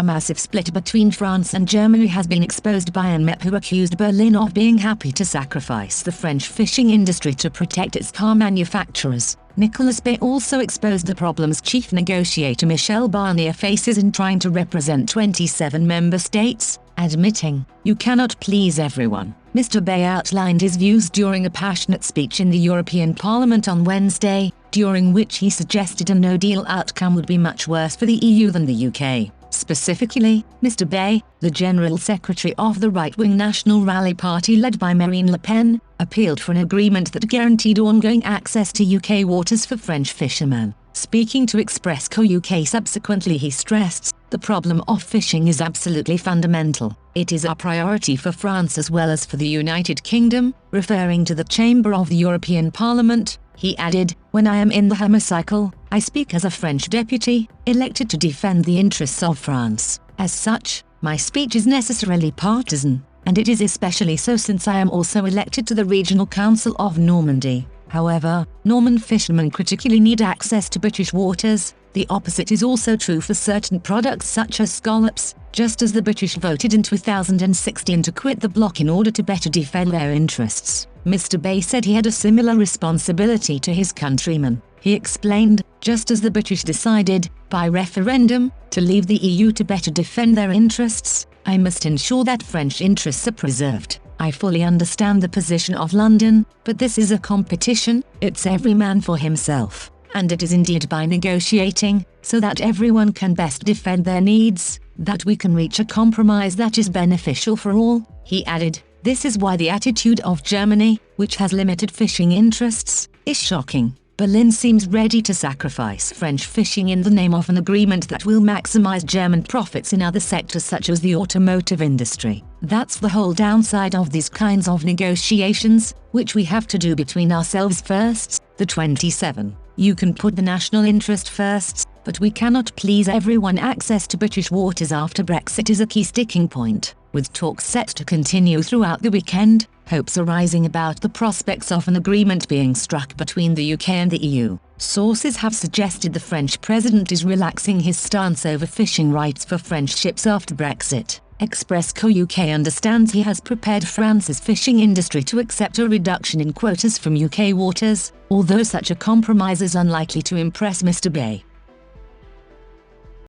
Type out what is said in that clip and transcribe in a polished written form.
A massive split between France and Germany has been exposed by an MEP who accused Berlin of being happy to sacrifice the French fishing industry to protect its car manufacturers. Nicolas Bay also exposed the problems chief negotiator Michel Barnier faces in trying to represent 27 member states, admitting, "You cannot please everyone." Mr. Bay outlined his views during a passionate speech in the European Parliament on Wednesday, during which he suggested a no-deal outcome would be much worse for the EU than the UK. Specifically, Mr. Bay, the General Secretary of the right-wing National Rally Party led by Marine Le Pen, appealed for an agreement that guaranteed ongoing access to UK waters for French fishermen. Speaking to Expressco UK subsequently he stressed, "The problem of fishing is absolutely fundamental. It is a priority for France as well as for the United Kingdom," referring to the Chamber of the European Parliament. He added, "When I am in the hemicycle, I speak as a French deputy, elected to defend the interests of France. As such, my speech is necessarily partisan, and it is especially so since I am also elected to the Regional Council of Normandy. However, Norman fishermen critically need access to British waters. The opposite is also true for certain products such as scallops, just as the British voted in 2016 to quit the bloc in order to better defend their interests." Mr. Bay said he had a similar responsibility to his countrymen. He explained, "Just as the British decided, by referendum, to leave the EU to better defend their interests, I must ensure that French interests are preserved. I fully understand the position of London, but this is a competition, it's every man for himself. And it is indeed by negotiating, so that everyone can best defend their needs, that we can reach a compromise that is beneficial for all." He added, "This is why the attitude of Germany, which has limited fishing interests, is shocking. Berlin seems ready to sacrifice French fishing in the name of an agreement that will maximize German profits in other sectors such as the automotive industry. That's the whole downside of these kinds of negotiations, which we have to do between ourselves first, the 27. You can put the national interest first, but we cannot please everyone. Access to British waters after Brexit is a key sticking point." With talks set to continue throughout the weekend, hopes are rising about the prospects of an agreement being struck between the UK and the EU. Sources have suggested the French president is relaxing his stance over fishing rights for French ships after Brexit. Expressco UK understands he has prepared France's fishing industry to accept a reduction in quotas from UK waters, although such a compromise is unlikely to impress Mr. Bay.